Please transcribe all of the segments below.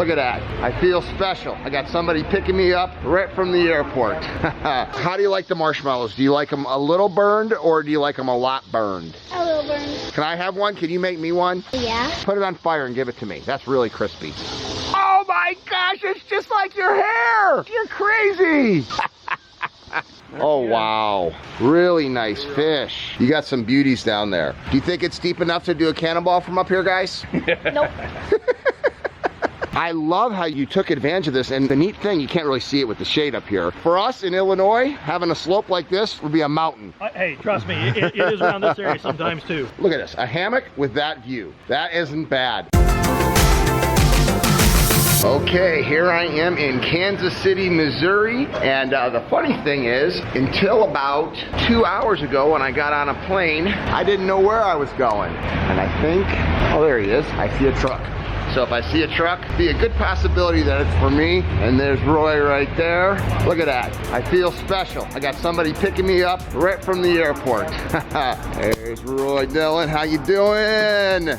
Look at that. I feel special. I got somebody picking me up right from the airport. How do you like the marshmallows? Do you like them a little burned or do you like them a lot burned? A little burned. Can I have one? Can you make me one? Yeah. Put it on fire and give it to me. That's really crispy. Oh my gosh, it's just like your hair. You're crazy. Oh wow, really nice fish. You got some beauties down there. Do you think it's deep enough to do a cannonball from up here, guys? Nope. I love how you took advantage of this, and the neat thing, you can't really see it with the shade up here. For us in Illinois, having a slope like this would be a mountain. Hey, trust me, it is around this area sometimes too. Look at this, a hammock with that view. That isn't bad. Okay, here I am in Kansas City, Missouri, and the funny thing is, until about 2 hours ago when I got on a plane, I didn't know where I was going. And I think, oh there he is, I see a truck. So if I see a truck, it'd be a good possibility that it's for me. And there's Roye right there. Look at that, I feel special. I got somebody picking me up right from the airport. There's Roye, Dillon, how you doing?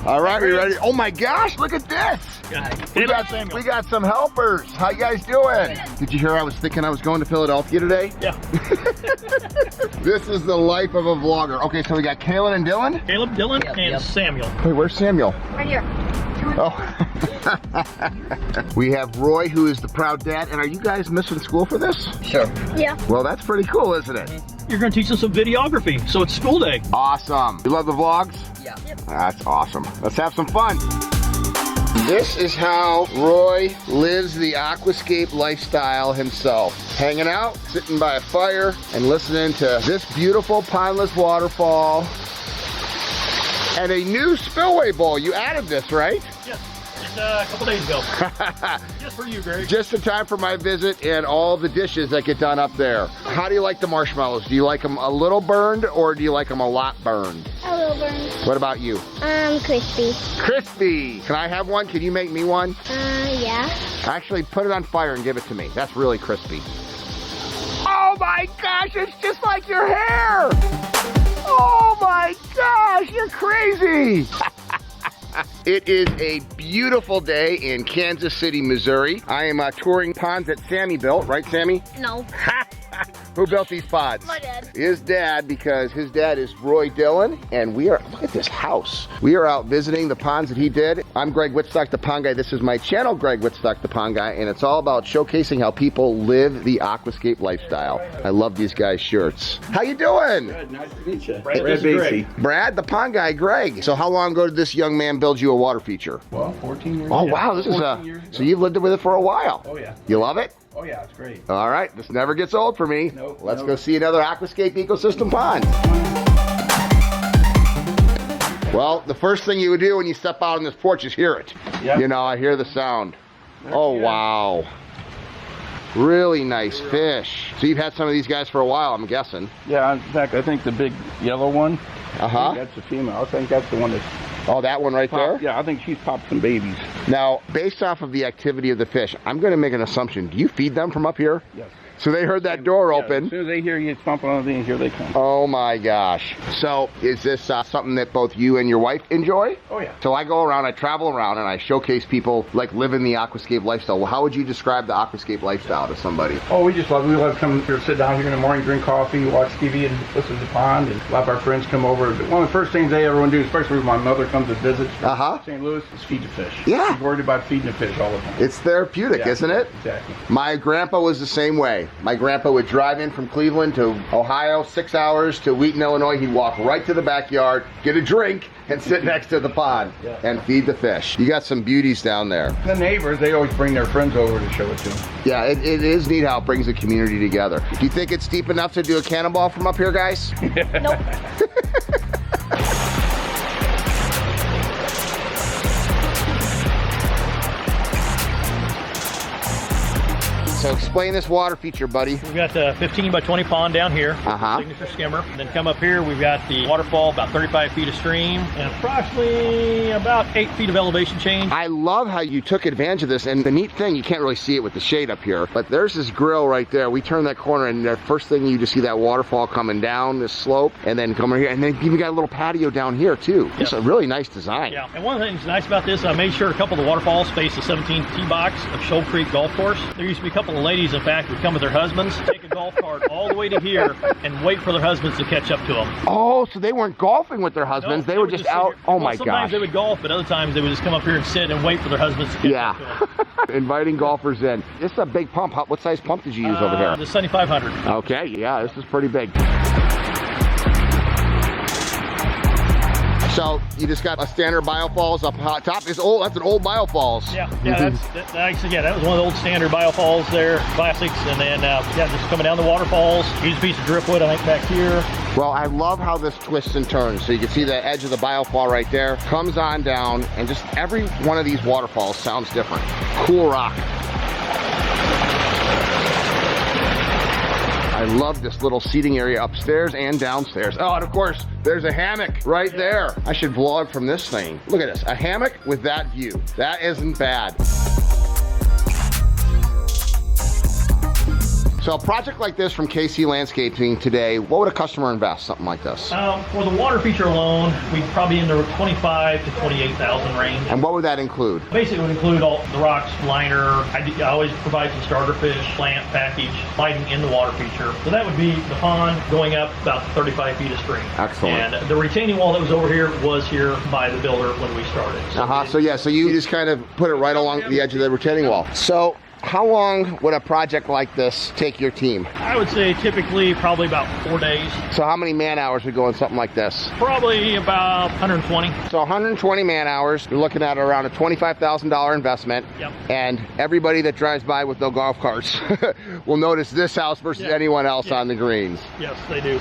All right, we ready? Oh my gosh, look at this. We got some helpers. How you guys doing? Did you hear I was thinking I was going to Philadelphia today? Yeah. This is the life of a vlogger. Okay, so we got Kaylin and Dillon? Caleb, Dillon, and Samuel. Hey, where's Samuel? Right here. Oh. We have Roye, who is the proud dad. And are you guys missing school for this? Sure. Yeah. Well, that's pretty cool, isn't it? You're going to teach us some videography, so it's school day. Awesome. You love the vlogs? Yeah. Yep. That's awesome. Let's have some fun. This is how Roye lives the aquascape lifestyle himself. Hanging out, sitting by a fire, and listening to this beautiful Pondless waterfall. And a new Spillway bowl. You added this, right? Yes, just a couple days ago. Just for you, Greg. Just in time for my visit and all the dishes that get done up there. How do you like the marshmallows? Do you like them a little burned or do you like them a lot burned? A little burned. What about you? Crispy. Crispy. Can I have one? Can you make me one? Yeah. Actually, put it on fire and give it to me. That's really crispy. Oh my gosh, it's just like your hair. Oh my gosh, you're crazy. It is a beautiful day in Kansas City, Missouri. I am touring ponds that Sammy built, right Sammy? No. Who built these ponds? My dad. His dad, because his dad is Roye Dillon, and we are, look at this house. We are out visiting the ponds that he did. I'm Greg Wittstock, the Pond Guy. This is my channel, Greg Wittstock, the Pond Guy, and it's all about showcasing how people live the aquascape lifestyle. I love these guys' shirts. How you doing? Good, nice to meet you. Brad, this is Greg. Brad, the Pond Guy, Greg. So how long ago did this young man build you a water feature? Well, 14 years. Oh wow, this is so you've lived with it for a while. Oh yeah. You love it? Oh yeah, it's great. All right, this never gets old for me. Nope, Let's nope. go see another aquascape ecosystem pond. Well, the first thing you would do when you step out on this porch is hear it. Yep. You know, I hear the sound. Oh Yeah. wow. Really nice fish. So you've had some of these guys for a while, I'm guessing. Yeah, in fact, I think the big yellow one, Uh-huh. that's the female. I think that's the one that's Oh, that one right there? popped. Yeah, I think she's popped some babies. Now, based off of the activity of the fish, I'm going to make an assumption. Do you feed them from up here? Yes. So they heard that door Yeah, open. As soon as they hear you stomping on the thing, here they come. Oh my gosh. So is this something that both you and your wife enjoy? Oh yeah. So I go around, I travel around, and I showcase people like living the aquascape lifestyle. Well, how would you describe the aquascape lifestyle to somebody? Oh, we love to come here, sit down here in the morning, drink coffee, watch TV, and listen to the pond. And a lot of our friends come over. But one of the first things they ever want to do, especially when my mother comes to visit from St. Louis, is feed the fish. Yeah. She's worried about feeding the fish all the time. It's therapeutic, Yeah, isn't it? Exactly. My grandpa was the same way. My grandpa would drive in from Cleveland to Ohio, 6 hours to Wheaton, Illinois. He'd walk right to the backyard, get a drink, and sit next to the pond and feed the fish. You got some beauties down there. The neighbors, they always bring their friends over to show it to them. Yeah, it is neat how it brings the community together. Do you think it's deep enough to do a cannonball from up here, guys? Nope. so explain this water feature, buddy. We've got the 15 by 20 pond down here, Uh-huh. signature skimmer. And then come up here, we've got the waterfall, about 35 feet of stream, and approximately about 8 feet of elevation change. I love how you took advantage of this, and the neat thing, you can't really see it with the shade up here, but there's this grill right there. We turn that corner, and the first thing you just see that waterfall coming down this slope, and then coming here, and then you even got a little patio down here too. It's a really nice design. Yeah, and one of the things nice about this, I made sure a couple of the waterfalls face the 17 tee box of Shoal Creek Golf Course. There used to be a couple of ladies, in fact, would come with their husbands, take a golf cart all the way to here, and wait for their husbands to catch up to them. Oh, so they weren't golfing with their husbands, they were just out. Oh my gosh. Sometimes they would golf, but other times they would just come up here and sit and wait for their husbands to catch up to them. Inviting golfers in. This is a big pump. What size pump did you use over here? The 7500. Okay, yeah, this is pretty big. So you just got a standard Biofalls up hot top. It's old. That's an old Biofalls. Yeah, that was one of the old standard Biofalls there, classics. And then just coming down the waterfalls. Use a piece of driftwood, I think, back here. Well, I love how this twists and turns. So you can see the edge of the Biofall right there. Comes on down, and just every one of these waterfalls sounds different. Cool rock. I love this little seating area upstairs and downstairs. Oh, and of course, there's a hammock right there. I should vlog from this thing. Look at this, a hammock with that view. That isn't bad. So a project like this from KC Landscaping today, what would a customer invest, something like this? For the water feature alone, we'd probably in the 25 to 28,000 range. And what would that include? Basically, it would include all the rocks, liner. I always provide some starter fish, plant package, lighting in the water feature. So that would be the pond going up about 35 feet of stream. Excellent. And the retaining wall that was over here was here by the builder when we started. So you just kind of put it right along the edge of the retaining wall. So how long would a project like this take your team? I would say typically probably about 4 days. So how many man hours would go in something like this? Probably about 120. So 120 man hours, you're looking at around a $25,000 investment. Yep. And everybody that drives by with no golf carts will notice this house versus anyone else on the greens. Yes, they do.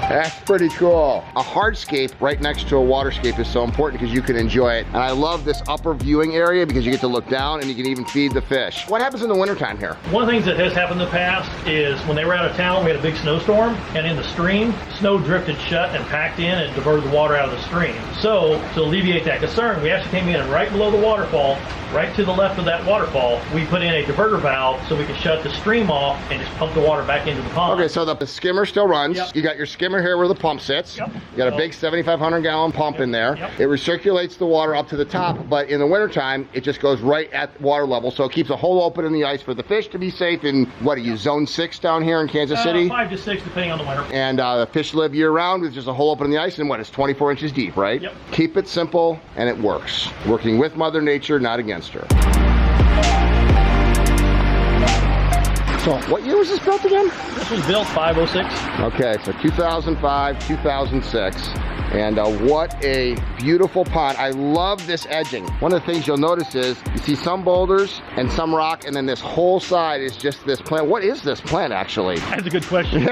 That's pretty cool. A hardscape right next to a waterscape is so important because you can enjoy it. And I love this upper viewing area because you get to look down and you can even feed the fish. What happens in the wintertime here? One of the things that has happened in the past is when they were out of town, we had a big snowstorm, and in the stream, snow drifted shut and packed in and diverted the water out of the stream. So to alleviate that concern, we actually came in and right below the waterfall, right to the left of that waterfall, we put in a diverter valve so we could shut the stream off and just pump the water back into the pond. Okay, so the skimmer still runs. Yep. You got your skimmer here where the pump sits. Yep. You got a big 7,500 gallon pump in there. Yep. It recirculates the water up to the top, but in the wintertime, it just goes right at water level. So it keeps a hole open in the ice for the fish to be safe in, what are you, zone 6 down here in Kansas City? 5 to 6 depending on the winter. And the fish live year round with just a hole open in the ice, and what, it's 24 inches deep, right? Yep. Keep it simple, and it works. Working with Mother Nature, not against her. So what year was this built again? This was built 506. Okay, so 2005, 2006. And what a beautiful pond. I love this edging. One of the things you'll notice is you see some boulders and some rock, and then this whole side is just this plant. What is this plant actually? That's a good question.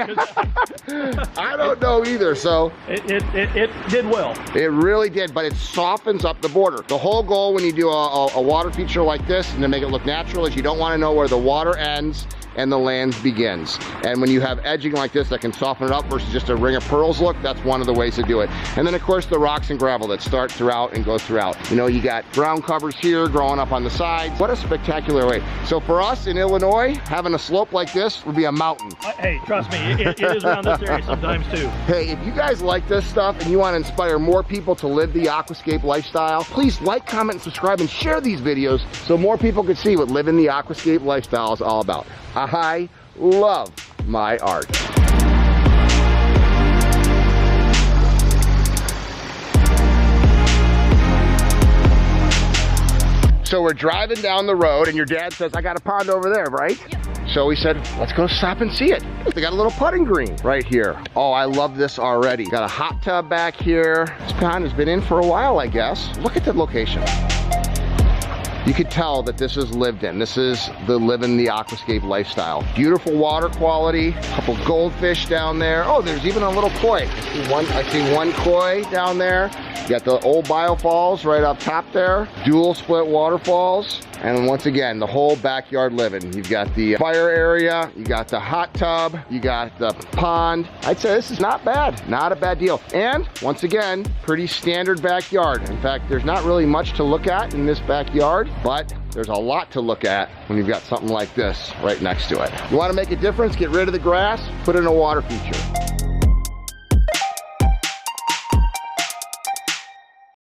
I don't know either, so. It did well. It really did, but it softens up the border. The whole goal when you do a water feature like this and to make it look natural is you don't want to know where the water ends and the land begins. And when you have edging like this that can soften it up versus just a ring of pearls look, that's one of the ways to do it. And then of course the rocks and gravel that start throughout and go throughout. You know, you got ground covers here growing up on the sides. What a spectacular way. So for us in Illinois, having a slope like this would be a mountain. Hey, trust me, it is around this area sometimes too. Hey, if you guys like this stuff and you want to inspire more people to live the aquascape lifestyle, please like, comment, and subscribe, and share these videos so more people can see what living the aquascape lifestyle is all about. I love my art. So we're driving down the road and your dad says, I got a pond over there, right? Yep. So we said, let's go stop and see it. They got a little putting green right here. Oh, I love this already. Got a hot tub back here. This pond has been in for a while, I guess. Look at the location. You could tell that this is lived in. This is the living the aquascape lifestyle. Beautiful water quality, a couple goldfish down there. Oh, there's even a little koi. I see one koi down there. You got the old biofalls right up top there. Dual split waterfalls. And once again, the whole backyard living. You've got the fire area, you got the hot tub, you got the pond. I'd say this is not bad, not a bad deal. And once again, pretty standard backyard. In fact, there's not really much to look at in this backyard, but there's a lot to look at when you've got something like this right next to it. You want to make a difference, get rid of the grass, put in a water feature.